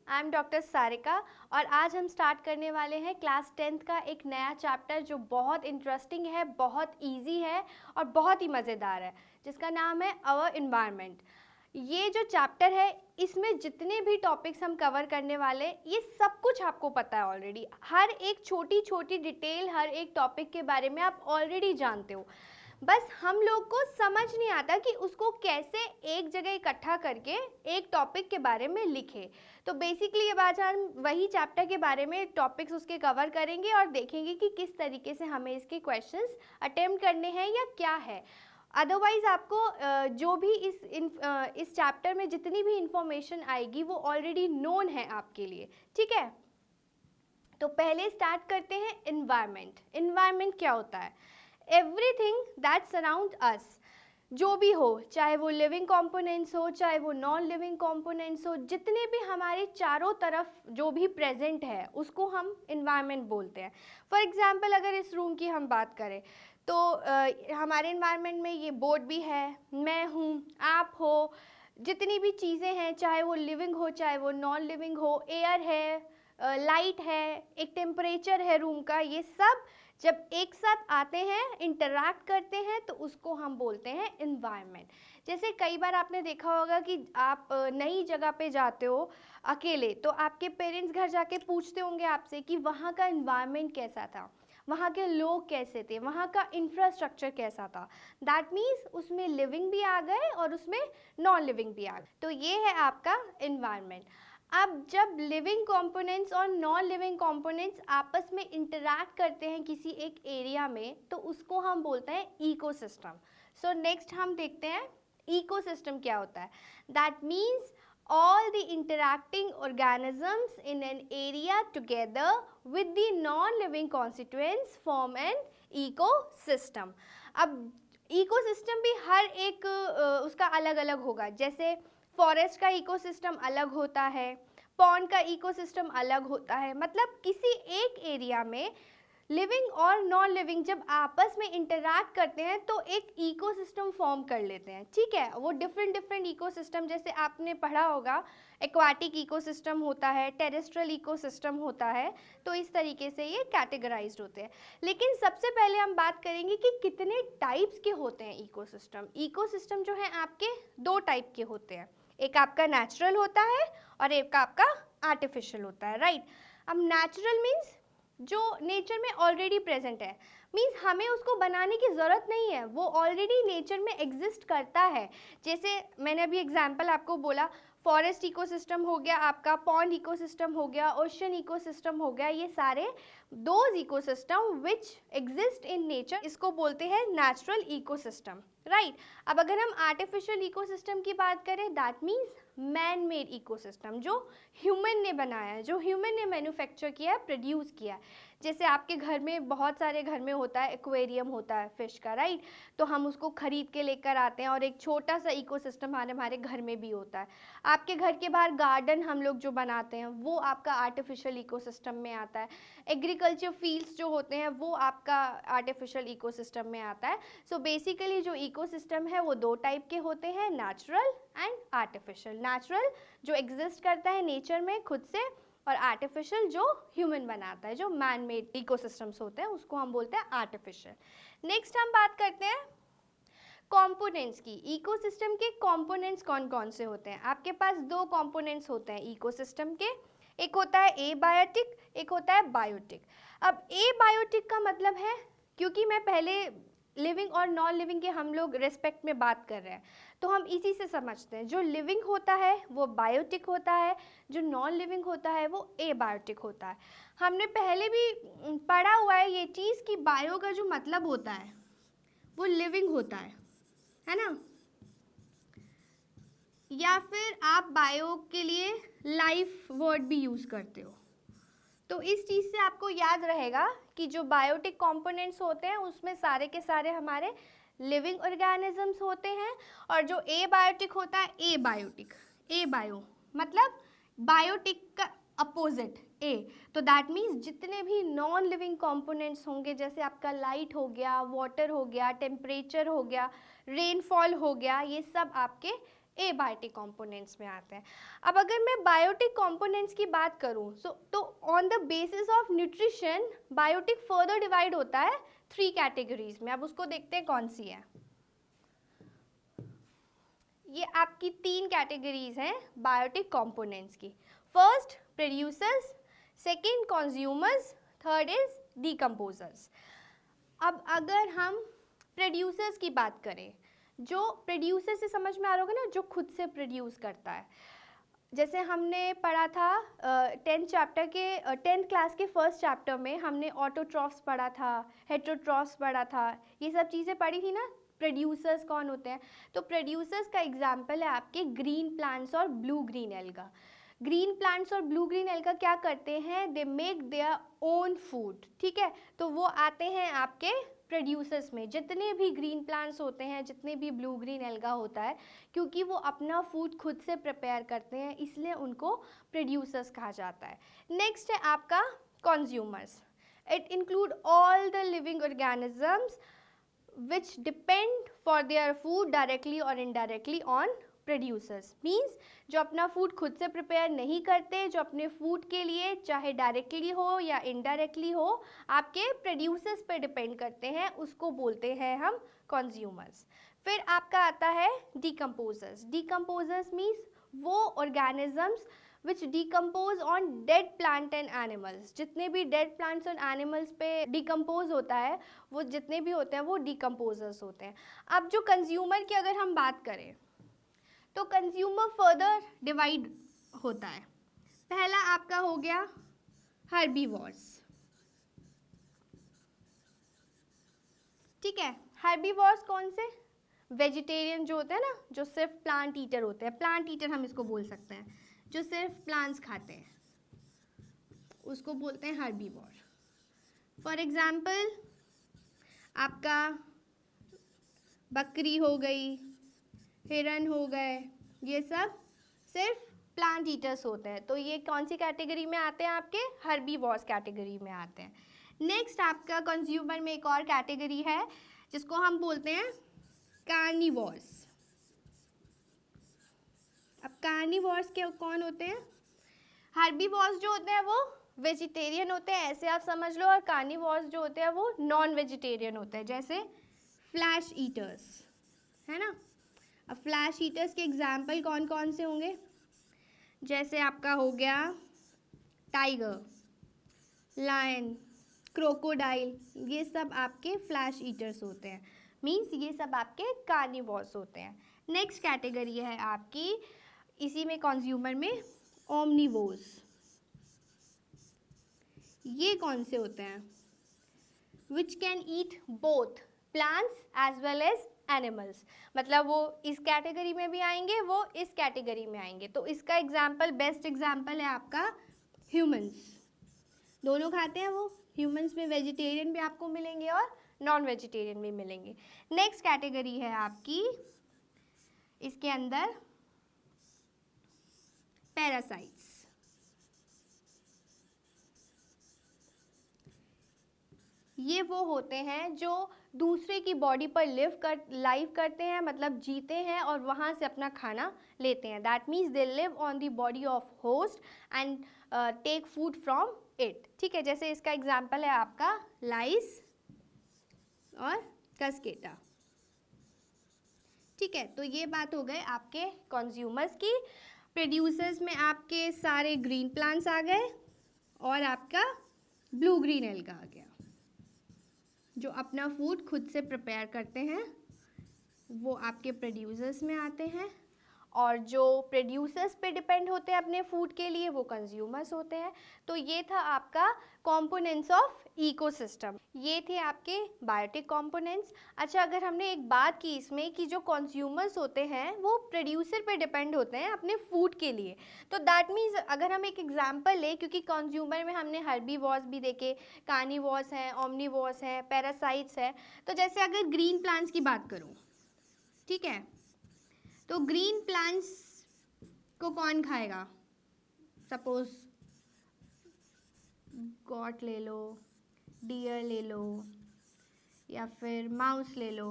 I am doctor Sarika और आज हम स्टार्ट करने वाले हैं क्लास 10th का एक नया चैप्टर जो बहुत इंटरेस्टिंग है, बहुत इजी है और बहुत ही मज़ेदार है, जिसका नाम है आवर इन्वायरमेंट। ये जो चैप्टर है इसमें जितने भी टॉपिक्स हम कवर करने वाले ये सब कुछ आपको पता है ऑलरेडी। हर एक छोटी छोटी डिटेल, हर एक टॉपिक के बारे में आप ऑलरेडी जानते हो, बस हम लोग को समझ नहीं आता कि उसको कैसे एक जगह इकट्ठा करके एक टॉपिक के बारे में लिखे। तो बेसिकली ये बात हम वही चैप्टर के बारे में टॉपिक्स उसके कवर करेंगे और देखेंगे कि किस तरीके से हमें इसके क्वेश्चंस अटेम्प्ट करने हैं या क्या है। अदरवाइज़ आपको जो भी इस चैप्टर में जितनी भी इंफॉर्मेशन आएगी वो ऑलरेडी नोन है आपके लिए, ठीक है। तो पहले स्टार्ट करते हैं इन्वायरमेंट। इन्वायरमेंट क्या होता है? एवरीथिंग दैट सराउंड अस, जो भी हो, चाहे वो लिविंग कंपोनेंट्स हो, चाहे वो नॉन लिविंग कंपोनेंट्स हो, जितने भी हमारे चारों तरफ जो भी प्रेजेंट है उसको हम इन्वायरमेंट बोलते हैं। फॉर एग्जांपल अगर इस रूम की हम बात करें तो हमारे इन्वायरमेंट में ये बोर्ड भी है, मैं हूँ, आप हो, जितनी भी चीज़ें हैं, चाहे वो लिविंग हो चाहे वो नॉन लिविंग हो, एयर है, लाइट है, एक टेम्परेचर है रूम का, ये सब जब एक साथ आते हैं, इंटरैक्ट करते हैं, तो उसको हम बोलते हैं इन्वायरमेंट। जैसे कई बार आपने देखा होगा कि आप नई जगह पे जाते हो अकेले, तो आपके पेरेंट्स घर जाके पूछते होंगे आपसे कि वहाँ का इन्वायरमेंट कैसा था, वहाँ के लोग कैसे थे, वहाँ का इंफ्रास्ट्रक्चर कैसा था। दैट मीन्स उसमें लिविंग भी आ गए और उसमें नॉन लिविंग भी आ गए। तो ये है आपका इन्वायरमेंट। अब जब लिविंग कंपोनेंट्स और नॉन लिविंग कंपोनेंट्स आपस में इंटरैक्ट करते हैं किसी एक एरिया में, तो उसको हम बोलते हैं इकोसिस्टम। सो नेक्स्ट हम देखते हैं इकोसिस्टम क्या होता है। That means all the interacting organisms in an area together with the non-living constituents form an ecosystem। अब ecosystem भी हर एक उसका अलग अलग होगा। जैसे फॉरेस्ट का इकोसिस्टम अलग होता है, पॉन्ड का इकोसिस्टम अलग होता है। मतलब किसी एक एरिया में लिविंग और नॉन लिविंग जब आपस में इंटरैक्ट करते हैं तो एक इकोसिस्टम फॉर्म कर लेते हैं, ठीक है। वो डिफरेंट डिफरेंट इकोसिस्टम, जैसे आपने पढ़ा होगा एक्वाटिक इकोसिस्टम होता है, टेरेस्ट्रियल इकोसिस्टम होता है, तो इस तरीके से ये कैटेगराइज्ड होते हैं। लेकिन सबसे पहले हम बात करेंगे कि कितने टाइप्स के होते हैं इकोसिस्टम। इकोसिस्टम जो है आपके दो टाइप के होते हैं, एक आपका नेचुरल होता है और एक आपका आर्टिफिशियल होता है, राइट। अब नेचुरल मीन्स जो नेचर में ऑलरेडी प्रेजेंट है, मीन्स हमें उसको बनाने की ज़रूरत नहीं है, वो ऑलरेडी नेचर में एग्जिस्ट करता है। जैसे मैंने अभी एग्जांपल आपको बोला, फॉरेस्ट इकोसिस्टम हो गया आपका, पॉन्ड इकोसिस्टम हो गया, ओशन इकोसिस्टम हो गया, ये सारे those ecosystem which exist in nature, इसको बोलते हैं नेचुरल इकोसिस्टम, राइट। अब अगर हम आर्टिफिशियल इकोसिस्टम की बात करें, that means man made ecosystem, जो ह्यूमन ने बनाया है, जो ह्यूमन ने मैन्युफैक्चर किया है, प्रोड्यूस किया है। जैसे आपके घर में बहुत सारे घर में होता है, एक्वेरियम होता है फिश का, राइट। तो हम उसको खरीद के लेकर आते हैं और एक छोटा सा इकोसिस्टम हमारे घर में भी होता है। आपके घर के बाहर गार्डन हम लोग जो बनाते हैं वो आपका आर्टिफिशियल इकोसिस्टम में आता है। एग्रीकल्चर फील्ड्स जो होते हैं वो आपका आर्टिफिशियल इकोसिस्टम में आता है। सो बेसिकली जो इकोसिस्टम है वो दो टाइप के होते हैं, नेचुरल एंड आर्टिफिशियल। नेचुरल जो एग्जिस्ट करता है नेचर में खुद से, और आर्टिफिशियल जो ह्यूमन बनाता है, जो मैन मेड इकोसिस्टम्स होते हैं, उसको हम बोलते हैं आर्टिफिशियल। नेक्स्ट हम बात करते हैं कंपोनेंट्स की। इकोसिस्टम के कंपोनेंट्स कौन कौन से होते हैं? आपके पास दो कंपोनेंट्स होते हैं इकोसिस्टम के, एक होता है एबायोटिक, एक होता है बायोटिक। अब एबायोटिक का मतलब है, क्योंकि मैं पहले लिविंग और नॉन लिविंग के हम लोग रेस्पेक्ट में बात कर रहे हैं, तो हम इसी से समझते हैं। जो लिविंग होता है वो बायोटिक होता है, जो नॉन लिविंग होता है वो एबायोटिक होता है। हमने पहले भी पढ़ा हुआ है ये चीज़ कि बायो का जो मतलब होता है वो लिविंग होता है ना। या फिर आप बायो के लिए लाइफ वर्ड भी यूज़ करते हो। तो इस चीज़ से आपको याद रहेगा कि जो बायोटिक कंपोनेंट्स होते हैं उसमें सारे के सारे हमारे लिविंग ऑर्गेनिजम्स होते हैं, और जो एबायोटिक होता है एबायोटिक, ए बायो मतलब बायोटिक का अपोजिट ए। तो दैट मीन्स जितने भी नॉन लिविंग कंपोनेंट्स होंगे, जैसे आपका लाइट हो गया, वाटर हो गया, टेम्परेचर हो गया, रेनफॉल हो गया, ये सब आपके एबायोटिक कंपोनेंट्स में आते हैं। अब अगर मैं बायोटिक कंपोनेंट्स की बात करूं तो on the basis of nutrition biotic further divide होता है 3 कैटेगरीज में। अब उसको देखते हैं कौन सी है। ये आपकी 3 कैटेगरीज हैं बायोटिक कंपोनेंट्स की। First producers, second consumers, third is decomposers. अब अगर हम प्रोड्यूसर्स की बात करें, जो प्रोड्यूसर से समझ में आ रहा होगा ना, जो खुद से प्रोड्यूस करता है। जैसे हमने पढ़ा था 10th क्लास के फर्स्ट चैप्टर में हमने ऑटोट्रॉफ्स पढ़ा था, हेटेरोट्रॉफ्स पढ़ा था, ये सब चीज़ें पढ़ी थी ना। प्रोड्यूसर्स कौन होते हैं? तो प्रोड्यूसर्स का एग्जाम्पल है आपके ग्रीन प्लांट्स और blue green alga. Green plants और ब्लू ग्रीन एल्गा क्या करते हैं? They make their own food, ठीक है। तो वो आते हैं आपके प्रोड्यूसर्स में। जितने भी ग्रीन प्लांट्स होते हैं, जितने भी ब्लू ग्रीन एल्गा होता है, क्योंकि वो अपना फूड खुद से प्रिपेयर करते हैं, इसलिए उनको प्रोड्यूसर्स कहा जाता है। नेक्स्ट है आपका consumers. It include all the living organisms which depend for their food directly or indirectly on producers। Means जो अपना फूड खुद से प्रिपेयर नहीं करते, जो अपने फूड के लिए चाहे डायरेक्टली हो या इनडायरेक्टली हो आपके प्रोड्यूसर्स पे डिपेंड करते हैं, उसको बोलते हैं हम कंज्यूमर्स। फिर आपका आता है डिकम्पोजर्स। डिकम्पोजर्स मीन्स वो organisms which decompose on dead plant and animals। जितने भी dead plants और animals पे decompose होता है, वो जितने भी होते हैं वो decomposers होते हैं। अब जो consumer की अगर हम बात करें तो consumer further divide होता है। पहला आपका हो गया herbivores, ठीक है। herbivores कौन से? वेजिटेरियन जो होते हैं ना, जो सिर्फ प्लांट ईटर होते हैं, प्लांट ईटर हम इसको बोल सकते हैं, जो सिर्फ प्लांट्स खाते हैं, उसको बोलते हैं हर्बीवोर। फॉर एग्जाम्पल आपका बकरी हो गई, हिरन हो गए, ये सब सिर्फ प्लांट ईटर्स होते हैं। तो ये कौन सी कैटेगरी में आते हैं? आपके हर्बीवोर्स कैटेगरी में आते हैं। नेक्स्ट आपका कंज्यूमर में एक और कैटेगरी है जिसको हम बोलते हैं कार्निवोर्स। अब कार्निवोर्स के कौन होते हैं? हर्बीवोर्स जो होते हैं वो वेजिटेरियन होते हैं, ऐसे आप समझ लो, और कार्निवोर्स जो होते हैं वो नॉन वेजिटेरियन होते हैं, जैसे फ्लैश ईटर्स, है ना। अब फ्लैश ईटर्स के एग्जाम्पल कौन कौन से होंगे? जैसे आपका हो गया टाइगर, लायन, क्रोकोडाइल, ये सब आपके फ्लैश ईटर्स होते हैं। मीन्स ये सब आपके कार्निवोर्स होते हैं। नेक्स्ट कैटेगरी है आपकी इसी में कंज्यूमर में ओमनिवोर्स। ये कौन से होते हैं? Which can eat both plants as well as animals. मतलब वो इस कैटेगरी में भी आएंगे, वो इस कैटेगरी में आएंगे। तो इसका एग्जाम्पल, बेस्ट एग्जाम्पल है आपका ह्यूमंस। दोनों खाते हैं वो। ह्यूमंस में वेजिटेरियन भी आपको मिलेंगे और नॉन वेजिटेरियन भी मिलेंगे। नेक्स्ट कैटेगरी है आपकी इसके अंदर पैरासाइट्स। ये वो होते हैं जो दूसरे की बॉडी पर लाइव करते हैं, मतलब जीते हैं और वहाँ से अपना खाना लेते हैं। That means they live on the body of host and take food from it, ठीक है। जैसे इसका एग्जाम्पल है आपका लाइस और कस्केटा, ठीक है। तो ये बात हो गए आपके कंज्यूमर्स की। प्रोड्यूसर्स में आपके सारे ग्रीन प्लांट्स आ गए और आपका ब्लू ग्रीन एल्गा आ गया, जो अपना फूड खुद से प्रिपेयर करते हैं, वो आपके प्रोड्यूसर्स में आते हैं। और जो प्रोड्यूसर्स पे डिपेंड होते हैं अपने फूड के लिए, वो कंज्यूमर्स होते हैं। तो ये था आपका कंपोनेंट्स ऑफ इकोसिस्टम, ये थे आपके बायोटिक कंपोनेंट्स। अच्छा, अगर हमने एक बात की इसमें कि जो कंज्यूमर्स होते हैं वो प्रोड्यूसर पे डिपेंड होते हैं अपने फूड के लिए, तो दैट मीन्स अगर हम एक एग्जांपल लें, क्योंकि कंज्यूमर में हमने हर्बीवोर्स भी देखे, कार्निवोर्स हैं, ओमनिवोर्स हैं, पैरासाइट्स हैं। तो जैसे अगर ग्रीन प्लांट्स की बात करूँ, ठीक है, तो ग्रीन प्लांट्स को कौन खाएगा? सपोज गॉट ले लो, डियर ले लो, या फिर माउस ले लो,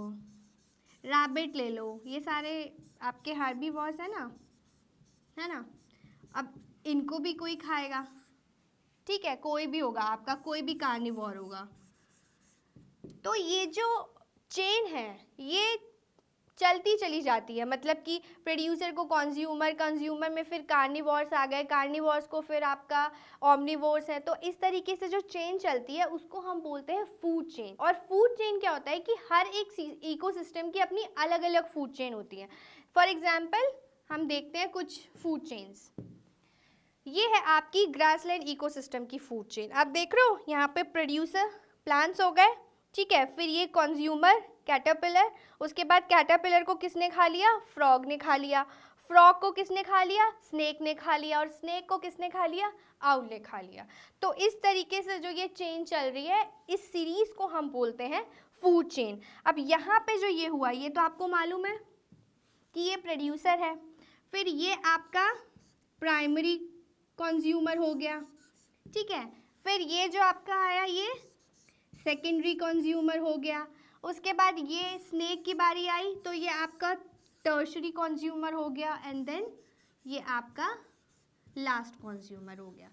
रैबिट ले लो, ये सारे आपके हर्बीवोर्स है ना। अब इनको भी कोई खाएगा, ठीक है, कोई भी होगा आपका, कोई भी कार्निवोर होगा। तो ये जो चेन है ये चलती चली जाती है, मतलब कि प्रोड्यूसर को कंज्यूमर, कंज्यूमर में फिर कार्निवोर्स आ गए, कार्निवोर्स को फिर आपका ओमनिवोर्स है। तो इस तरीके से जो चेन चलती है उसको हम बोलते हैं फूड चेन। और फूड चेन क्या होता है कि हर एक इकोसिस्टम की अपनी अलग अलग फूड चेन होती है। फॉर एग्जाम्पल हम देखते हैं कुछ फूड चेन्स। ये है आपकी ग्रासलैंड इकोसिस्टम की फूड चेन। आप देख रहे हो यहाँ पे प्रोड्यूसर प्लांट्स हो गए, ठीक है, फिर ये कंज्यूमर कैटरपिलर, उसके बाद कैटरपिलर को किसने खा लिया, फ्रॉग ने खा लिया, फ्रॉग को किसने खा लिया, स्नेक ने खा लिया, और स्नेक को किसने खा लिया, आउल ने खा लिया। तो इस तरीके से जो ये चेन चल रही है, इस सीरीज को हम बोलते हैं फूड चेन। अब यहाँ पे जो ये हुआ, ये तो आपको मालूम है कि ये प्रोड्यूसर है, फिर ये आपका प्राइमरी कंज्यूमर हो गया, ठीक है, फिर ये जो आपका आया ये सेकेंडरी कंज्यूमर हो गया, उसके बाद ये स्नेक की बारी आई तो ये आपका टर्शरी कंज्यूमर हो गया, एंड देन ये आपका लास्ट कंज्यूमर हो गया।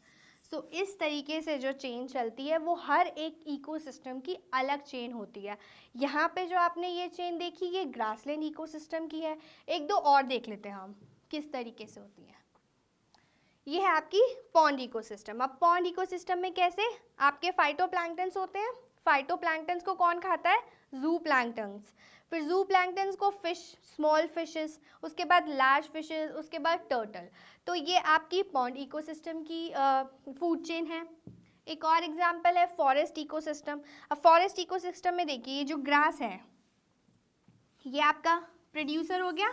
सो इस तरीके से जो चेन चलती है वो हर एक इकोसिस्टम की अलग चेन होती है। यहाँ पे जो आपने ये चेन देखी ये ग्रासलैंड इकोसिस्टम की है। एक दो और देख लेते हैं हम किस तरीके से होती है। ये है आपकी पॉन्ड इकोसिस्टम। अब पॉन्ड इकोसिस्टम में कैसे आपके फाइटोप्लैंक्टन्स होते हैं, फाइटोप्लैंक्टन्स को कौन खाता है, ज़ूप्लैंक्टन्स, फिर ज़ूप्लैंक्टन्स को फिश, स्मॉल फिशेस, उसके बाद लार्ज फिशेस, उसके बाद टर्टल। तो ये आपकी पॉन्ड इकोसिस्टम की फूड चेन है। एक और एग्जांपल है फॉरेस्ट इकोसिस्टम। अब फॉरेस्ट इकोसिस्टम में देखिए ये जो ग्रास है ये आपका प्रोड्यूसर हो गया,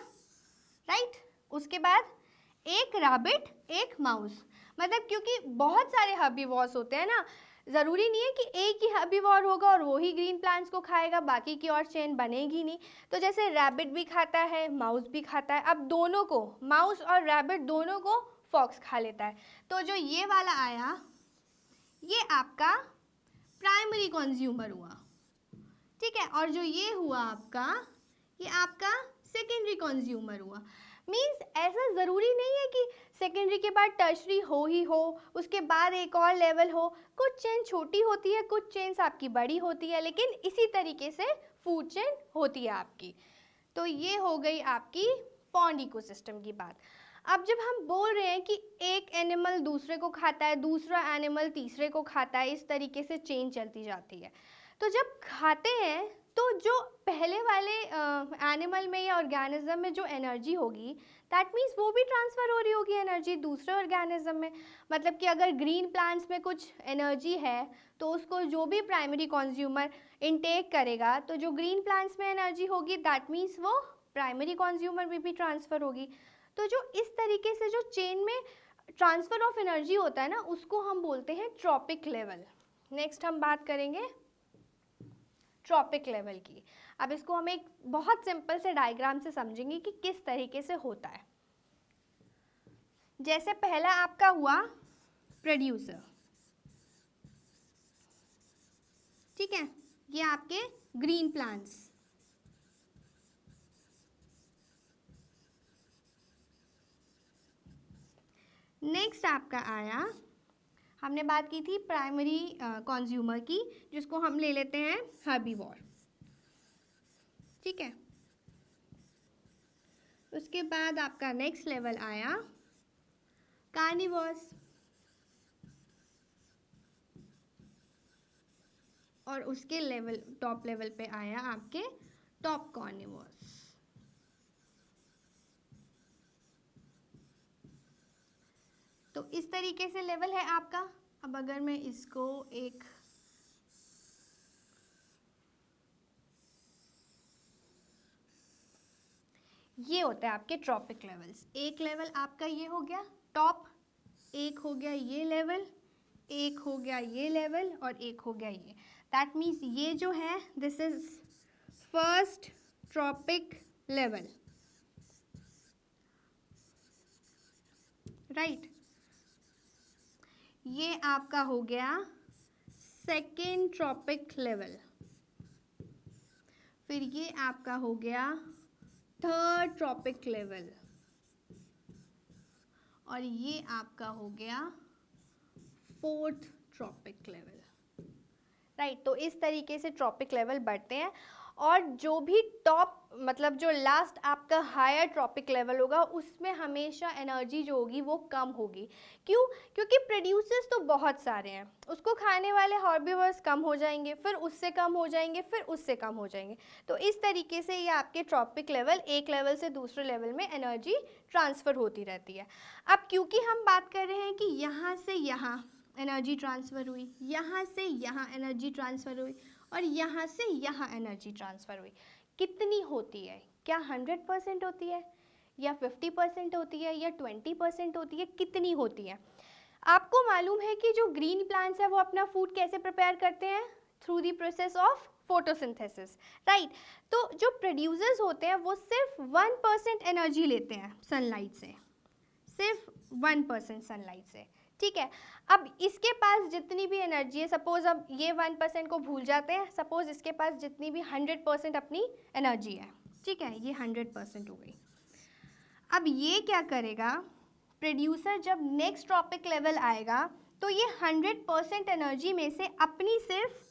राइट। उसके बाद एक रैबिट, एक माउस, मतलब क्योंकि बहुत सारे हर्बीवोर्स होते हैं ना, ज़रूरी नहीं है कि एक ही हर्बीवोर होगा और वो ही ग्रीन प्लांट्स को खाएगा, बाकी की और चेन बनेगी नहीं। तो जैसे रैबिट भी खाता है, माउस भी खाता है, अब दोनों को, माउस और रैबिट दोनों को फॉक्स खा लेता है। तो जो ये वाला आया ये आपका प्राइमरी कंज्यूमर हुआ, ठीक है, और जो ये हुआ आपका ये आपका सेकेंडरी कंज्यूमर हुआ। मीन्स ऐसा ज़रूरी नहीं है कि सेकेंडरी के बाद टर्शरी हो ही हो, उसके बाद एक और लेवल हो। कुछ चेन छोटी होती है, कुछ चेन्स आपकी बड़ी होती है, लेकिन इसी तरीके से फूड चेन होती है आपकी। तो ये हो गई आपकी पॉन्ड इकोसिस्टम की बात। अब जब हम बोल रहे हैं कि एक एनिमल दूसरे को खाता है, दूसरा एनिमल तीसरे को खाता है, इस तरीके से चेन चलती जाती है। तो जब खाते हैं तो जो पहले वाले एनिमल में या ऑर्गेनिज्म में जो एनर्जी होगी दैट मीन्स वो भी ट्रांसफ़र हो रही होगी एनर्जी दूसरे ऑर्गेनिज्म में। मतलब कि अगर ग्रीन प्लांट्स में कुछ एनर्जी है तो उसको जो भी प्राइमरी कंज्यूमर इनटेक करेगा तो जो ग्रीन प्लांट्स में एनर्जी होगी दैट मीन्स वो प्राइमरी कंज्यूमर में भी ट्रांसफ़र होगी। तो जो इस तरीके से जो चेन में ट्रांसफ़र ऑफ एनर्जी होता है ना उसको हम बोलते हैं ट्रॉपिक लेवल। नेक्स्ट हम बात करेंगे ट्रॉपिक लेवल की। अब इसको हम एक बहुत सिंपल से डायग्राम से समझेंगे कि किस तरीके से होता है। जैसे पहला आपका हुआ प्रोड्यूसर, ठीक है, ये आपके ग्रीन प्लांट्स। नेक्स्ट आपका आया, हमने बात की थी प्राइमरी कंज्यूमर की जिसको हम ले लेते हैं हर्बीवोर, ठीक है। उसके बाद आपका नेक्स्ट लेवल आया कार्निवोर्स, और उसके लेवल टॉप लेवल पे आया आपके टॉप कार्निवोर्स। तो इस तरीके से लेवल है आपका। अब अगर मैं इसको एक ये होता है आपके ट्रॉपिक लेवल्स। एक लेवल आपका ये हो गया टॉप, एक हो गया ये लेवल, एक हो गया ये लेवल, और एक हो गया ये। दैट मीन्स ये जो है this is first trophic level, right. ये आपका हो गया सेकेंड ट्रॉपिक लेवल, फिर ये आपका हो गया थर्ड ट्रॉपिक लेवल, और ये आपका हो गया फोर्थ ट्रॉपिक लेवल, राइट। तो इस तरीके से ट्रॉपिक लेवल बढ़ते हैं, और जो भी टॉप मतलब जो लास्ट आपका हायर ट्रॉपिक लेवल होगा उसमें हमेशा एनर्जी जो होगी वो कम होगी। क्यों? क्योंकि प्रोड्यूसर्स तो बहुत सारे हैं, उसको खाने वाले हर्बीवर्स कम हो जाएंगे, फिर उससे कम हो जाएंगे, फिर उससे कम हो जाएंगे। तो इस तरीके से ये आपके ट्रॉपिक लेवल एक लेवल से दूसरे लेवल में एनर्जी ट्रांसफ़र होती रहती है। अब क्योंकि हम बात कर रहे हैं कि यहाँ से यहाँ एनर्जी ट्रांसफ़र हुई, यहाँ से यहाँ एनर्जी ट्रांसफ़र हुई, और यहाँ से यहाँ एनर्जी ट्रांसफ़र हुई, कितनी होती है? क्या 100% होती है, या 50% होती है, या 20% होती है? कितनी होती है? आपको मालूम है कि जो ग्रीन प्लांट्स है वो अपना फूड कैसे प्रिपेयर करते हैं? Through the process of photosynthesis, right. तो जो प्रोड्यूसर्स होते हैं वो सिर्फ 1% एनर्जी लेते हैं सनलाइट से, सिर्फ 1% सनलाइट से, ठीक है। अब इसके पास जितनी भी एनर्जी है, सपोज अब ये 1% को भूल जाते हैं, सपोज इसके पास जितनी भी 100% अपनी एनर्जी है, ठीक है, ये 100% हो गई। अब ये क्या करेगा, प्रोड्यूसर जब नेक्स्ट ट्रॉपिक लेवल आएगा तो ये 100% एनर्जी में से अपनी सिर्फ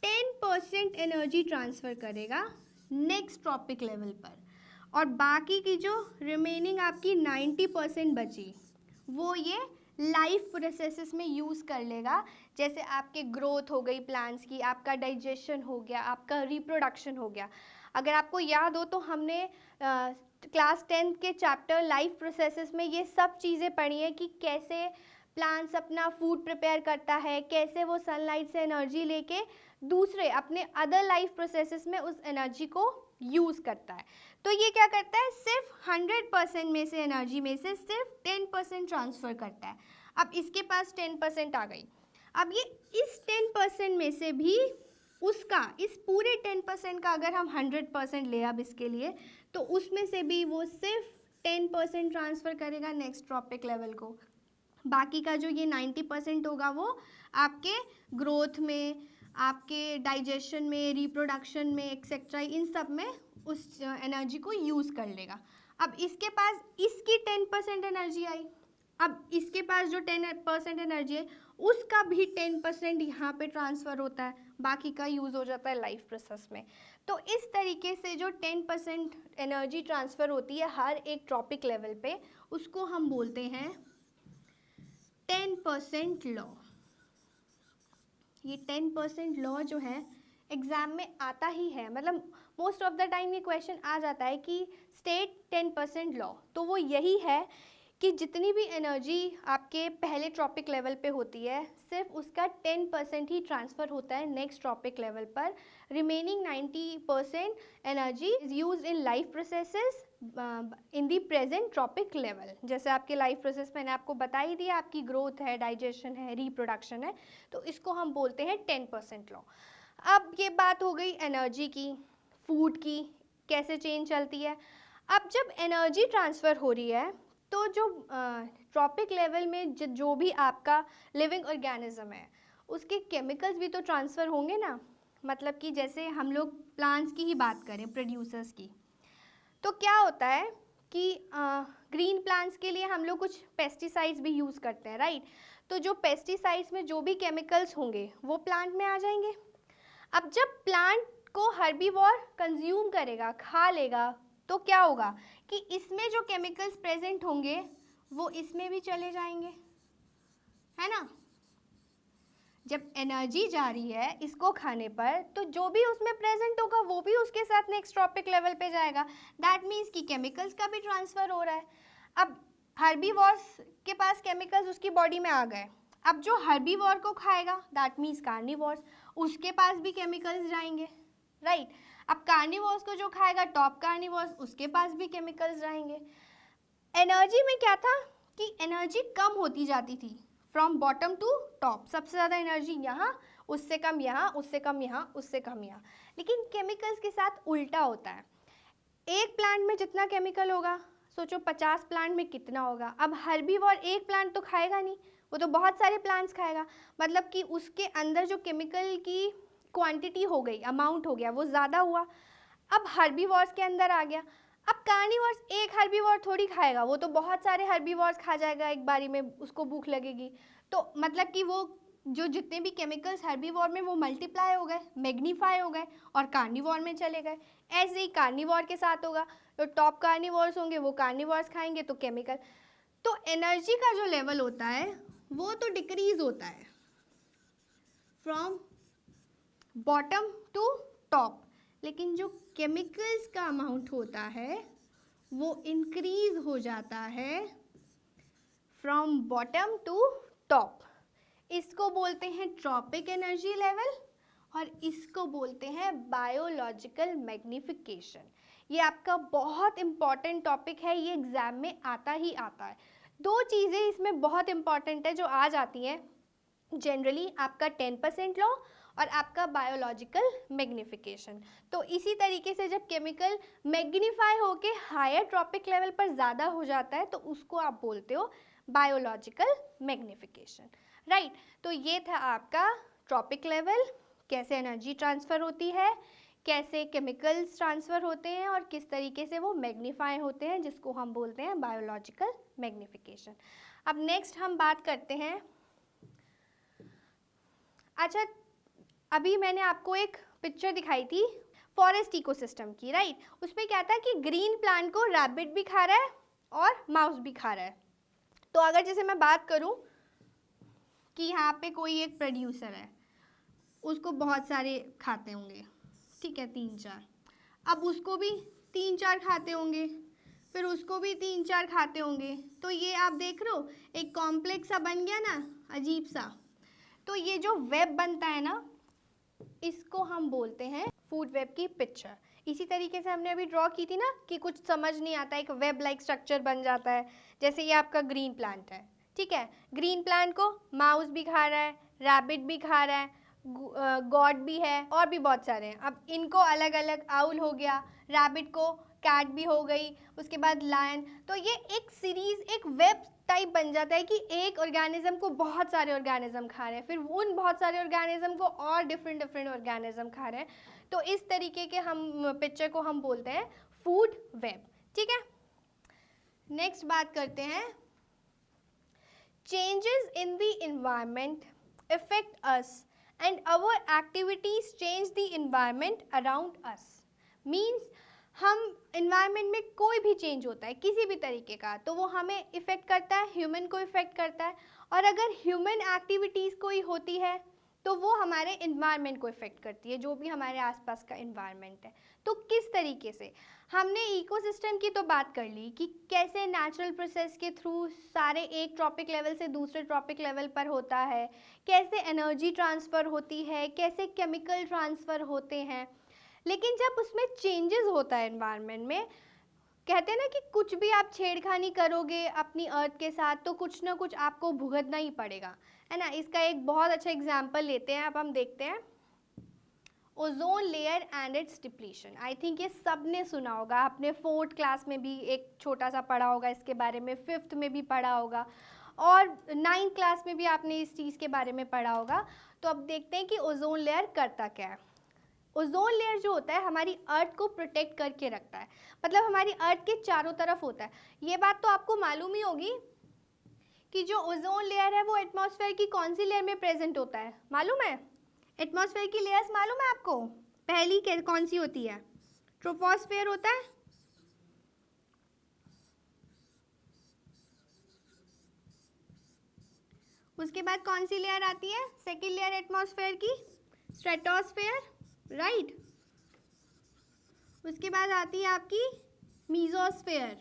10% एनर्जी ट्रांसफ़र करेगा नेक्स्ट ट्रॉपिक लेवल पर, और बाकी की जो रिमेनिंग आपकी 90% बची वो ये लाइफ प्रोसेसेस में यूज़ कर लेगा। जैसे आपके ग्रोथ हो गई प्लांट्स की, आपका डाइजेशन हो गया, आपका रिप्रोडक्शन हो गया। अगर आपको याद हो तो हमने क्लास 10th के चैप्टर लाइफ प्रोसेसेस में ये सब चीज़ें पढ़ी हैं कि कैसे प्लांट्स अपना फूड प्रिपेयर करता है, कैसे वो सनलाइट से एनर्जी लेके दूसरे अपने अदर लाइफ प्रोसेसेस में उस एनर्जी को यूज़ करता है। तो ये क्या करता है, सिर्फ 100% में से एनर्जी में से सिर्फ 10% ट्रांसफ़र करता है। अब इसके पास 10% आ गई, अब ये इस 10% में से भी उसका, इस पूरे 10% का अगर हम 100% ले अब इसके लिए, तो उसमें से भी वो सिर्फ 10% ट्रांसफ़र करेगा नेक्स्ट ट्रॉपिक लेवल को। बाकी का जो ये 90% होगा वो आपके ग्रोथ में, आपके डाइजेशन में, रिप्रोडक्शन में एक्सेट्रा, इन सब में उस एनर्जी को यूज़ कर लेगा। अब इसके पास इसकी 10% एनर्जी आई, अब इसके पास जो 10% एनर्जी है उसका भी 10% यहाँ पे ट्रांसफ़र होता है, बाकी का यूज़ हो जाता है लाइफ प्रोसेस में। तो इस तरीके से जो 10% एनर्जी ट्रांसफ़र होती है हर एक ट्रॉपिक लेवल पे, उसको हम बोलते हैं 10% लॉ। ये 10% लॉ जो है एग्ज़ाम में आता ही है, मतलब मोस्ट ऑफ द टाइम ये क्वेश्चन आ जाता है कि स्टेट 10% लॉ। तो वो यही है कि जितनी भी एनर्जी आपके पहले ट्रॉपिक लेवल पे होती है सिर्फ उसका 10% ही ट्रांसफ़र होता है नेक्स्ट ट्रॉपिक लेवल पर। Remaining 90% energy is used in life processes in the present trophic level. जैसे आपके लाइफ प्रोसेस मैंने आपको बता ही दिया, आपकी ग्रोथ है, डाइजेशन है, रिप्रोडक्शन है, तो इसको हम बोलते हैं 10% लॉ। अब ये बात हो गई एनर्जी की, फूड की, कैसे चेन चलती है। अब जब एनर्जी ट्रांसफ़र हो रही है तो जो ट्रॉपिक लेवल में जो भी आपका लिविंग ऑर्गेनिज्म है उसके केमिकल्स भी तो ट्रांसफ़र होंगे ना। मतलब कि जैसे हम लोग प्लांट्स की ही बात करें, प्रोड्यूसर्स की, तो क्या होता है कि ग्रीन प्लांट्स के लिए हम लोग कुछ पेस्टिसाइड्स भी यूज़ करते हैं, राइट। तो जो पेस्टिसाइड्स में जो भी केमिकल्स होंगे वो प्लांट में आ जाएंगे। अब जब प्लांट को हर्बीवोर कंज्यूम करेगा, खा लेगा, तो क्या होगा कि इसमें जो केमिकल्स प्रेजेंट होंगे वो इसमें भी चले जाएंगे, है ना। जब एनर्जी जा रही है इसको खाने पर तो जो भी उसमें प्रेजेंट होगा वो भी उसके साथ नेक्स्ट ट्रॉपिक लेवल पे जाएगा। दैट मीन्स कि केमिकल्स का भी ट्रांसफ़र हो रहा है। अब हर्बीवोर्स के पास केमिकल्स उसकी बॉडी में आ गए, अब जो हर्बीवोर को खाएगा दैट मीन्स कार्निवोर्स, उसके पास भी केमिकल्स जाएंगे, राइट। अब कार्निवोर्स को जो खाएगा टॉप कार्निवोर्स, उसके पास भी केमिकल्स जाएंगे। एनर्जी में क्या था कि एनर्जी कम होती जाती थी फ्रॉम बॉटम टू टॉप, सबसे ज़्यादा एनर्जी यहाँ, उससे कम यहाँ, उससे कम यहाँ, उससे कम यहाँ। लेकिन केमिकल्स के साथ उल्टा होता है, एक प्लांट में जितना केमिकल होगा सोचो 50 प्लांट में कितना होगा। अब हर्बीवोर एक प्लांट तो खाएगा नहीं, वो तो बहुत सारे प्लांट्स खाएगा, मतलब कि उसके अंदर जो केमिकल की क्वांटिटी हो गई, अमाउंट हो गया, वो ज़्यादा हुआ। अब हर्बीवोर्स के अंदर आ गया। अब कार्निवोर्स एक हर्बीवोर थोड़ी खाएगा, वो तो बहुत सारे हर्बीवोर्स खा जाएगा एक बारी में, उसको भूख लगेगी। तो मतलब कि वो जो जितने भी केमिकल्स हर्बीवोर में वो मल्टीप्लाई हो गए, मैग्नीफाई हो गए और कार्निवोर में चले गए। ऐसे ही कार्निवोर के साथ होगा, तो टॉप कार्निवोर्स होंगे वो कार्निवोर्स खाएंगे तो केमिकल। तो एनर्जी का जो लेवल होता है वो तो डिक्रीज होता है फ्रॉम बॉटम टू टॉप, लेकिन जो केमिकल्स का अमाउंट होता है वो इंक्रीज हो जाता है फ्रॉम बॉटम टू टॉप। इसको बोलते हैं ट्रॉपिक एनर्जी लेवल और इसको बोलते हैं बायोलॉजिकल मैग्निफिकेशन। ये आपका बहुत इंपॉर्टेंट टॉपिक है, ये एग्जाम में आता ही आता है। दो चीज़ें इसमें बहुत इंपॉर्टेंट है जो आ जाती हैं जनरली, आपका 10% लॉ और आपका बायोलॉजिकल मैग्निफिकेशन। तो इसी तरीके से जब केमिकल मैग्नीफाई होके हायर ट्रॉपिक लेवल पर ज़्यादा हो जाता है तो उसको आप बोलते हो बायोलॉजिकल मैग्निफिकेशन, राइट। तो ये था आपका ट्रॉपिक लेवल, कैसे एनर्जी ट्रांसफ़र होती है, कैसे केमिकल्स ट्रांसफ़र होते हैं और किस तरीके से वो मैग्नीफाई होते हैं, जिसको हम बोलते हैं बायोलॉजिकल मैग्निफिकेशन। अब नेक्स्ट हम बात करते हैं, अच्छा अभी मैंने आपको एक पिक्चर दिखाई थी फॉरेस्ट इकोसिस्टम की, राइट। उसमें क्या था कि ग्रीन प्लांट को रैबिट भी खा रहा है और माउस भी खा रहा है। तो अगर जैसे मैं बात करूं कि यहाँ पे कोई एक प्रोड्यूसर है, उसको बहुत सारे खाते होंगे, ठीक है 3-4, अब उसको भी 3-4 खाते होंगे, फिर उसको भी 3-4 खाते होंगे, तो ये आप देख रहे हो एक कॉम्प्लेक्स सा बन गया ना, अजीब सा। तो ये जो वेब बनता है ना, इसको हम बोलते हैं फूड वेब की पिक्चर। इसी तरीके से हमने अभी ड्रॉ की थी ना कि कुछ समझ नहीं आता, एक वेब लाइक स्ट्रक्चर बन जाता है। जैसे ये आपका ग्रीन प्लांट है, ठीक है, ग्रीन प्लांट को माउस भी खा रहा है, रैबिट भी खा रहा है, गॉड भी है और भी बहुत सारे हैं। अब इनको अलग अलग, आउल हो गया, रैबिट को कैट भी हो गई, उसके बाद लायन। तो ये एक सीरीज, एक वेब टाइप बन जाता है कि एक ऑर्गेनिज्म को बहुत सारे ऑर्गेनिज्म खा रहे हैं, फिर उन बहुत सारे ऑर्गेनिज्म को और डिफरेंट डिफरेंट ऑर्गेनिज्म खा रहे हैं। तो इस तरीके के हम पिक्चर को हम बोलते हैं फूड वेब, ठीक है। नेक्स्ट बात करते हैं, changes in the environment affect us and our activities change the environment around us. Means हम इन्वायरमेंट में कोई भी चेंज होता है किसी भी तरीके का, तो वो हमें इफ़ेक्ट करता है, ह्यूमन को इफ़ेक्ट करता है। और अगर ह्यूमन एक्टिविटीज़ कोई होती है तो वो हमारे इन्वायरमेंट को इफ़ेक्ट करती है, जो भी हमारे आसपास का इन्वायरमेंट है। तो किस तरीके से, हमने इकोसिस्टम की तो बात कर ली कि कैसे नेचुरल प्रोसेस के थ्रू सारे एक ट्रॉपिक लेवल से दूसरे ट्रॉपिक लेवल पर होता है, कैसे एनर्जी ट्रांसफ़र होती है, कैसे केमिकल ट्रांसफ़र होते हैं। लेकिन जब उसमें चेंजेस होता है एनवायरनमेंट में, कहते हैं ना कि कुछ भी आप छेड़खानी करोगे अपनी अर्थ के साथ तो कुछ ना कुछ आपको भुगतना ही पड़ेगा, है ना। इसका एक बहुत अच्छा एग्जांपल लेते हैं, अब हम देखते हैं ozone layer and it's depletion. I think ये सब ने सुना होगा, आपने 4th क्लास में भी एक छोटा सा पढ़ा होगा इसके बारे में, 5th में भी पढ़ा होगा और 9th क्लास में भी आपने इस चीज़ के बारे में पढ़ा होगा। तो अब देखते हैं कि ओजोन लेयर करता क्या है। ओजोन लेयर जो होता है हमारी अर्थ को प्रोटेक्ट करके रखता है, मतलब हमारी अर्थ के चारों तरफ होता है। ये बात तो आपको मालूम ही होगी कि जो ओजोन लेयर है वो एटमॉस्फेयर की कौन सी लेयर में प्रेजेंट होता है, मालूम है? एटमॉस्फेयर की लेयर्स मालूम है आपको? पहली कौन सी होती है? ट्रोपोस्फेयर होता है, उसके बाद कौन सी लेयर आती है सेकेंड लेयर एटमॉस्फेयर की? Stratosphere, right. उसके बाद आती है आपकी मीजोस्फेयर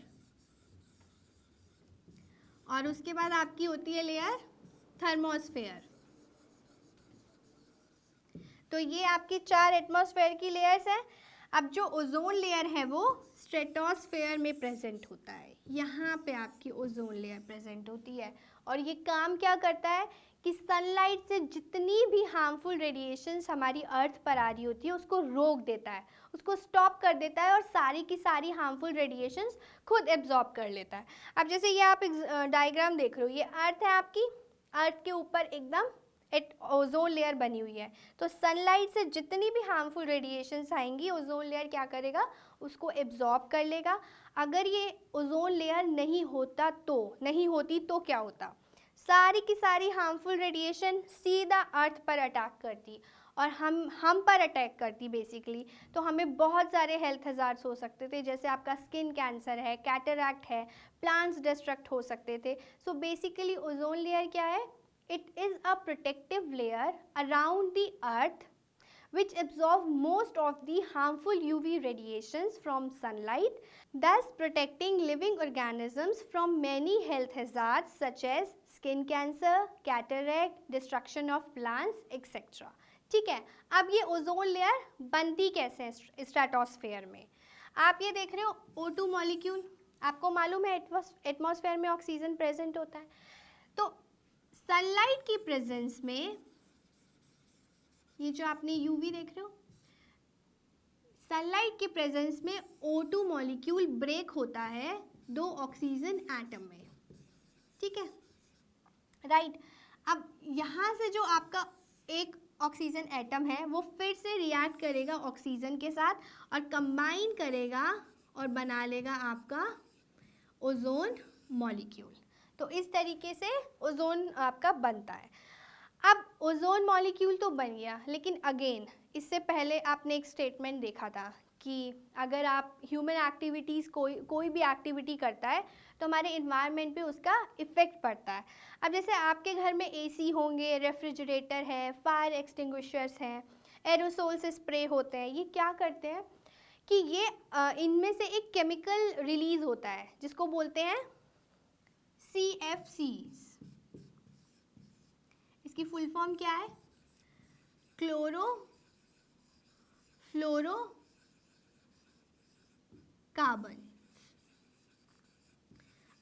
और उसके बाद आपकी होती है लेयर थर्मोस्फेयर। तो ये आपकी 4 एटमॉस्फेयर की लेयर्स हैं। अब जो ओजोन लेयर है वो स्ट्रेटोस्फेयर में प्रेजेंट होता है, यहाँ पे आपकी ओजोन लेयर प्रेजेंट होती है। और ये काम क्या करता है कि सनलाइट से जितनी भी हार्मफुल रेडिएशंस हमारी अर्थ पर आ रही होती है उसको रोक देता है, उसको स्टॉप कर देता है और सारी की सारी हार्मफुल रेडिएशंस खुद एब्जॉर्ब कर लेता है। अब जैसे ये आप डायग्राम देख रहे हो, ये अर्थ है आपकी, अर्थ के ऊपर एकदम ओजोन लेयर बनी हुई है। तो सनलाइट से जितनी भी हार्मफुल रेडिएशंस आएंगी ओजोन लेयर क्या करेगा, उसको एब्जॉर्ब कर लेगा। अगर ये ओजोन लेयर नहीं होती तो क्या होता, सारी की सारी हार्मफुल रेडिएशन सीधा अर्थ पर अटैक करती और हम पर अटैक करती बेसिकली। तो हमें बहुत सारे हेल्थ हजार्ड्स हो सकते थे, जैसे आपका स्किन कैंसर है, कैटरैक्ट है, प्लांट्स डिस्ट्रक्ट हो सकते थे। सो बेसिकली ओजोन लेयर क्या है, it is a protective layer around the earth which absorb most of the harmful UV radiations from sunlight, thus protecting living organisms from many health hazards such as skin cancer, cataract, destruction of plants, etc. ठीक है, अब ये ozone layer बनती कैसे है stratosphere में। आप ये देख रहे हो O2 मॉलिक्यूल, आपको मालूम है एटमॉस्फेयर में ऑक्सीजन प्रेजेंट होता है। तो सनलाइट की प्रेजेंस में ये जो आपने यूवी देख रहे हो, सनलाइट के प्रेजेंस में O2 मॉलिक्यूल ब्रेक होता है 2 ऑक्सीजन एटम में, ठीक है, राइट। अब यहाँ से जो आपका एक ऑक्सीजन एटम है वो फिर से रिएक्ट करेगा ऑक्सीजन के साथ और कंबाइन करेगा और बना लेगा आपका ओजोन मॉलिक्यूल। तो इस तरीके से ओजोन आपका बनता है। अब ओजोन मॉलिक्यूल तो बन गया, लेकिन अगेन इससे पहले आपने एक स्टेटमेंट देखा था कि अगर आप ह्यूमन एक्टिविटीज़ कोई भी एक्टिविटी करता है तो हमारे इन्वायरमेंट पे उसका इफ़ेक्ट पड़ता है। अब जैसे आपके घर में एसी होंगे, रेफ्रिजरेटर है, फायर एक्सटिंग्विशर्स हैं, एरोसोल से स्प्रे होते हैं, ये क्या करते हैं कि ये इनमें से एक केमिकल रिलीज़ होता है जिसको बोलते हैं CFCs। इसकी फुल फॉर्म क्या है, क्लोरो फ्लोरो कार्बन।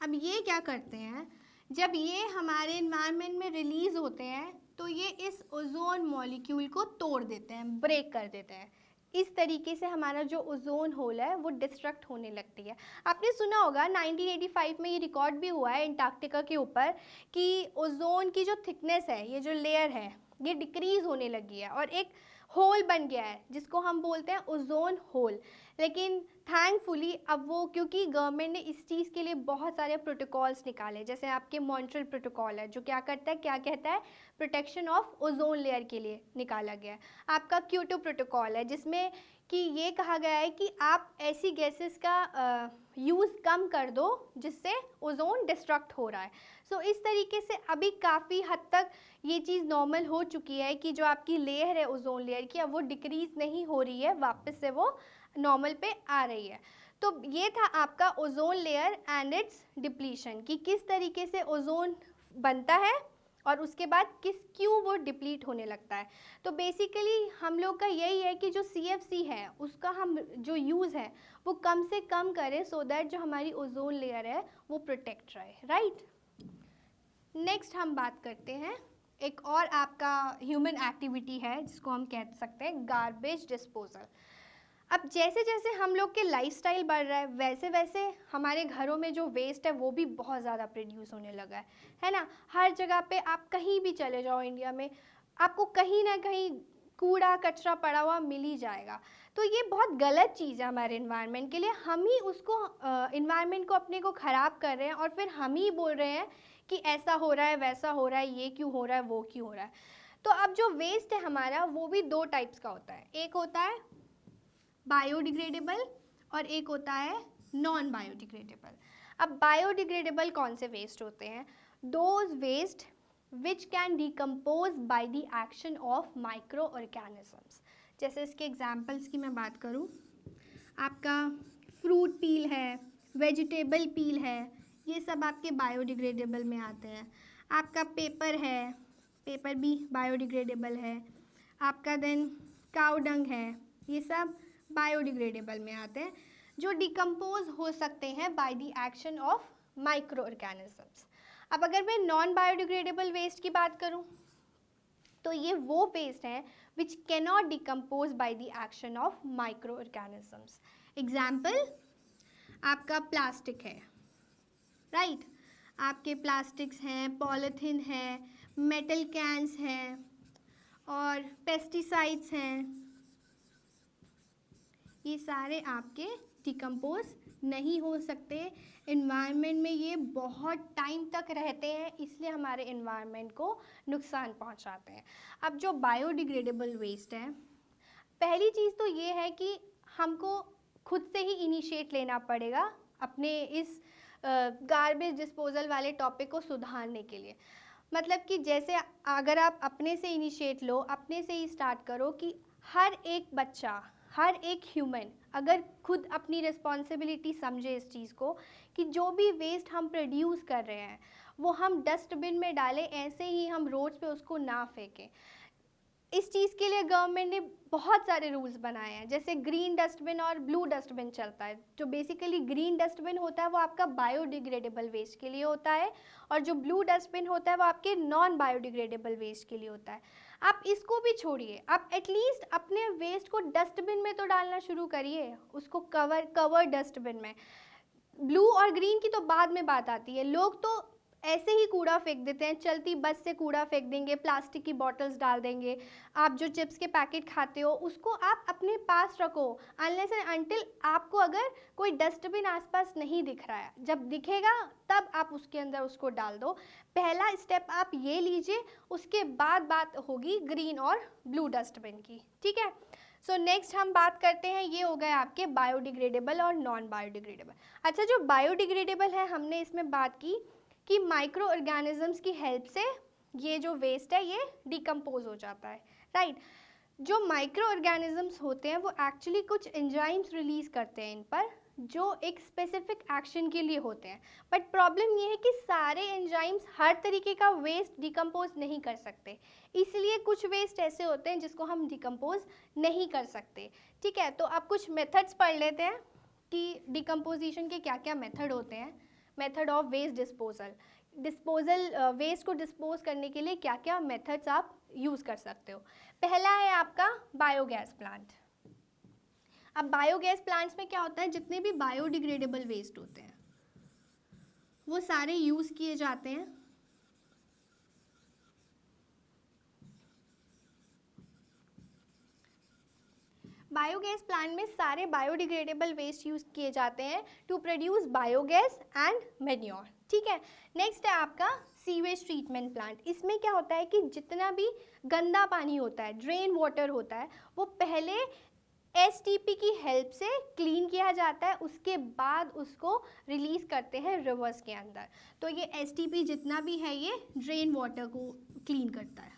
अब ये क्या करते हैं, जब ये हमारे एनवायरनमेंट में रिलीज होते हैं तो ये इस ओजोन मॉलिक्यूल को तोड़ देते हैं, ब्रेक कर देते हैं। इस तरीके से हमारा जो ओजोन होल है वो डिस्ट्रक्ट होने लगती है। आपने सुना होगा 1985 में ये रिकॉर्ड भी हुआ है एंटार्क्टिका के ऊपर कि ओजोन की जो थिकनेस है, ये जो लेयर है, ये डिक्रीज होने लगी है और एक होल बन गया है जिसको हम बोलते हैं ओजोन होल। लेकिन थैंकफुली अब वो, क्योंकि गवर्नमेंट ने इस चीज़ के लिए बहुत सारे प्रोटोकॉल्स निकाले, जैसे आपके मॉन्ट्रियल प्रोटोकॉल है जो क्या करता है, क्या कहता है, प्रोटेक्शन ऑफ ओजोन लेयर के लिए निकाला गया है। आपका क्योटो प्रोटोकॉल है जिसमें कि ये कहा गया है कि आप ऐसी गैसेस का यूज़ कम कर दो जिससे ओजोन डिस्ट्रक्ट हो रहा है। सो इस तरीके से अभी काफ़ी हद तक ये चीज़ नॉर्मल हो चुकी है कि जो आपकी लेयर है ओजोन लेयर की, अब वो डिक्रीज़ नहीं हो रही है, वापस से वो नॉर्मल पे आ रही है। तो ये था आपका ozone layer and it's depletion, कि किस तरीके से ओजोन बनता है और उसके बाद क्यों वो डिप्लीट होने लगता है। तो बेसिकली हम लोग का यही है कि जो CFC है उसका हम जो यूज़ है वो कम से कम करें सो दैट जो हमारी ओजोन लेयर है वो प्रोटेक्ट रहे, राइट। नेक्स्ट हम बात करते हैं, एक और आपका ह्यूमन एक्टिविटी है जिसको हम कह सकते हैं गार्बेज डिस्पोजल। अब जैसे जैसे हम लोग के लाइफस्टाइल बढ़ रहा है वैसे वैसे हमारे घरों में जो वेस्ट है वो भी बहुत ज़्यादा प्रोड्यूस होने लगा है ना। हर जगह पे आप कहीं भी चले जाओ इंडिया में, आपको कहीं ना कहीं कूड़ा कचरा पड़ा हुआ मिल ही जाएगा। तो ये बहुत गलत चीज़ है हमारे इन्वायरमेंट के लिए। हम ही उसको इन्वायरमेंट को अपने को ख़राब कर रहे हैं और फिर हम ही बोल रहे हैं कि ऐसा हो रहा है, वैसा हो रहा है, ये क्यों हो रहा है, वो क्यों हो रहा है। तो अब जो वेस्ट है हमारा वो भी 2 टाइप्स का होता है, एक होता है बायोडिग्रेडेबल और एक होता है नॉन बायोडिग्रेडेबल। अब बायोडिग्रेडेबल कौन से वेस्ट होते हैं, those waste which can decompose by the action of micro organisms. जैसे इसके एग्जाम्पल्स की मैं बात करूं, आपका फ्रूट पील है, वेजिटेबल पील है, ये सब आपके बायोडिग्रेडेबल में आते हैं। आपका पेपर है, पेपर भी बायोडिग्रेडेबल है। आपका देन काऊ डंग है, ये सब बायोडिग्रेडेबल में आते हैं जो डिकम्पोज हो सकते हैं bye the action of micro organisms. अब अगर मैं नॉन बायोडिग्रेडेबल वेस्ट की बात करूं तो ये वो वेस्ट हैं which cannot decompose by the action of micro organisms. Example आपका प्लास्टिक है, राइट। आपके प्लास्टिक्स हैं, पॉलीथीन है, मेटल कैंस हैं और पेस्टिसाइड्स हैं, ये सारे आपके डिकम्पोज नहीं हो सकते। इन्वायरमेंट में ये बहुत टाइम तक रहते हैं, इसलिए हमारे इन्वायरमेंट को नुकसान पहुंचाते हैं। अब जो बायोडिग्रेडेबल वेस्ट है, पहली चीज़ तो ये है कि हमको खुद से ही इनिशिएट लेना पड़ेगा अपने इस गार्बेज डिस्पोजल वाले टॉपिक को सुधारने के लिए। मतलब कि जैसे अगर आप अपने से इनिशिएट लो, अपने से ही स्टार्ट करो कि हर एक बच्चा, हर एक ह्यूमन अगर खुद अपनी रिस्पॉन्सिबिलिटी समझे इस चीज़ को कि जो भी वेस्ट हम प्रोड्यूस कर रहे हैं वो हम डस्टबिन में डालें, ऐसे ही हम रोड्स पे उसको ना फेंकें। इस चीज़ के लिए गवर्नमेंट ने बहुत सारे रूल्स बनाए हैं, जैसे ग्रीन डस्टबिन और ब्लू डस्टबिन चलता है। जो बेसिकली ग्रीन डस्टबिन होता है वो आपका बायोडिग्रेडेबल वेस्ट के लिए होता है, और जो ब्लू डस्टबिन होता है वो आपके नॉन बायोडिग्रेडेबल वेस्ट के लिए होता है। आप इसको भी छोड़िए, आप एटलीस्ट अपने वेस्ट को डस्टबिन में तो डालना शुरू करिए, उसको कवर डस्टबिन में। ब्लू और ग्रीन की तो बाद में बात आती है। लोग तो ऐसे ही कूड़ा फेंक देते हैं, चलती बस से कूड़ा फेंक देंगे, प्लास्टिक की बॉटल्स डाल देंगे। आप जो चिप्स के पैकेट खाते हो उसको आप अपने पास रखो, अनलेस एंड अनटिल आपको अगर कोई डस्टबिन आसपास नहीं दिख रहा है। जब दिखेगा तब आप उसके अंदर उसको डाल दो। पहला स्टेप आप ये लीजिए, उसके बाद बात होगी ग्रीन और ब्लू डस्टबिन की, ठीक है। सो नेक्स्ट हम बात करते हैं, ये हो गए आपके बायोडिग्रेडेबल और नॉन बायोडिग्रेडेबल। अच्छा, जो बायोडिग्रेडेबल है हमने इसमें बात की कि माइक्रो ऑर्गेनिजम्स की हेल्प से ये जो वेस्ट है ये डिकम्पोज हो जाता है, राइट। जो माइक्रो ऑर्गेनिजम्स होते हैं वो एक्चुअली कुछ एंजाइम्स रिलीज करते हैं इन पर, जो एक स्पेसिफिक एक्शन के लिए होते हैं। बट प्रॉब्लम ये है कि सारे एंजाइम्स हर तरीके का वेस्ट डिकम्पोज नहीं कर सकते, इसलिए कुछ वेस्ट ऐसे होते हैं जिसको हम डिकम्पोज नहीं कर सकते, ठीक है। तो अब कुछ मेथड्स पढ़ लेते हैं कि डिकम्पोजिशन के क्या क्या मेथड होते हैं। Method of waste disposal waste को डिस्पोज करने के लिए क्या क्या मेथड्स आप यूज़ कर सकते हो। पहला है आपका बायोगैस प्लांट। अब बायोगैस प्लांट्स में क्या होता है, जितने भी बायोडिग्रेडेबल वेस्ट होते हैं वो सारे यूज़ किए जाते हैं। बायोगैस प्लांट में सारे बायोडिग्रेडेबल वेस्ट यूज़ किए जाते हैं to produce biogas and manure, ठीक है। नेक्स्ट है आपका सीवेज ट्रीटमेंट प्लांट। इसमें क्या होता है कि जितना भी गंदा पानी होता है, ड्रेन वाटर होता है, वो पहले एसटीपी की हेल्प से क्लीन किया जाता है, उसके बाद उसको रिलीज़ करते हैं रिवर्स के अंदर। तो ये एसटीपी जितना भी है ये ड्रेन वाटर को क्लीन करता है,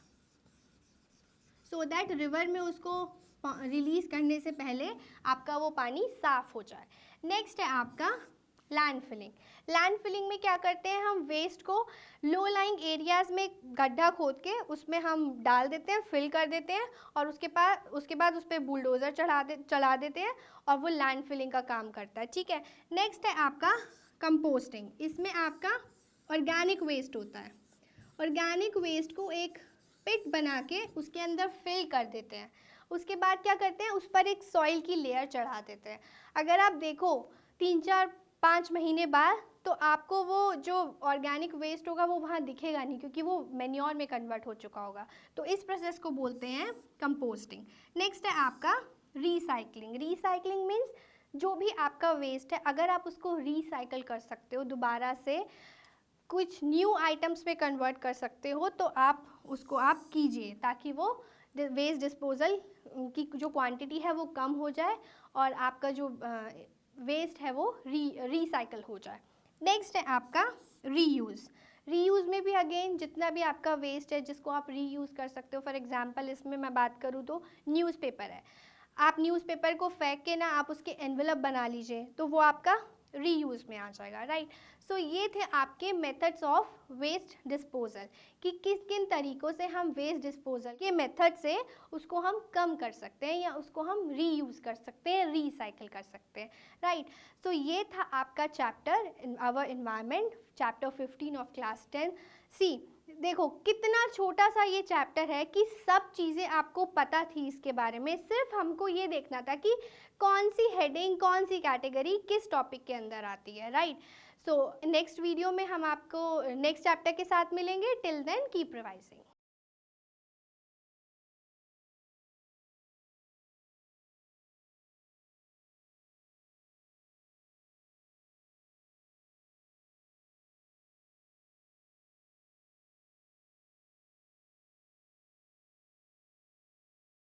सो दैट रिवर में उसको रिलीज़ करने से पहले आपका वो पानी साफ़ हो जाए। नेक्स्ट है आपका लैंड फिलिंग। लैंड फिलिंग में क्या करते हैं, हम वेस्ट को लो लाइंग एरियाज़ में गड्ढा खोद के उसमें हम डाल देते हैं, फिल कर देते हैं, और उसके बाद उस पर बुलडोज़र चला देते हैं और वो लैंड फिलिंग का काम करता है, ठीक है। नेक्स्ट है आपका कंपोस्टिंग। इसमें आपका ऑर्गेनिक वेस्ट होता है। ऑर्गेनिक वेस्ट को एक पिट बना के उसके अंदर फिल कर देते हैं, उसके बाद क्या करते हैं, उस पर एक सॉइल की लेयर चढ़ा देते हैं। अगर आप देखो 3-4-5 महीने बाद तो आपको वो जो ऑर्गेनिक वेस्ट होगा वो वहाँ दिखेगा नहीं, क्योंकि वो मैन्योर में कन्वर्ट हो चुका होगा। तो इस प्रोसेस को बोलते हैं कंपोस्टिंग। नेक्स्ट है आपका रिसाइकलिंग। रिसाइकलिंग मीन्स जो भी आपका वेस्ट है, अगर आप उसको रिसाइकल कर सकते हो, दोबारा से कुछ न्यू आइटम्स में कन्वर्ट कर सकते हो, तो आप उसको आप कीजिए, ताकि वो वेस्ट डिस्पोजल की जो क्वांटिटी है वो कम हो जाए और आपका जो वेस्ट है वो रिसाइकल हो जाए। नेक्स्ट है आपका रीयूज़। रीयूज़ में भी अगेन जितना भी आपका वेस्ट है जिसको आप रीयूज़ कर सकते हो। फॉर एग्जांपल इसमें मैं बात करूँ तो न्यूज़पेपर है, आप न्यूज़पेपर को फेंक के ना आप उसके एनवेलप बना लीजिए, तो वो आपका रीयूज़ में आ जाएगा, राइट। सो ये थे आपके मेथड्स ऑफ वेस्ट डिस्पोजल, कि किस किन तरीक़ों से हम वेस्ट डिस्पोजल के मेथड से उसको हम कम कर सकते हैं या उसको हम रीयूज़ कर सकते हैं, रिसाइकिल कर सकते हैं, राइट। सो ये था आपका chapter our environment, chapter 15 of class 10 सी। देखो कितना छोटा सा ये चैप्टर है कि सब चीज़ें आपको पता थी इसके बारे में, सिर्फ हमको ये देखना था कि कौन सी हेडिंग, कौन सी कैटेगरी किस टॉपिक के अंदर आती है, राइट। सो नेक्स्ट वीडियो में हम आपको नेक्स्ट चैप्टर के साथ मिलेंगे। Till then keep revising.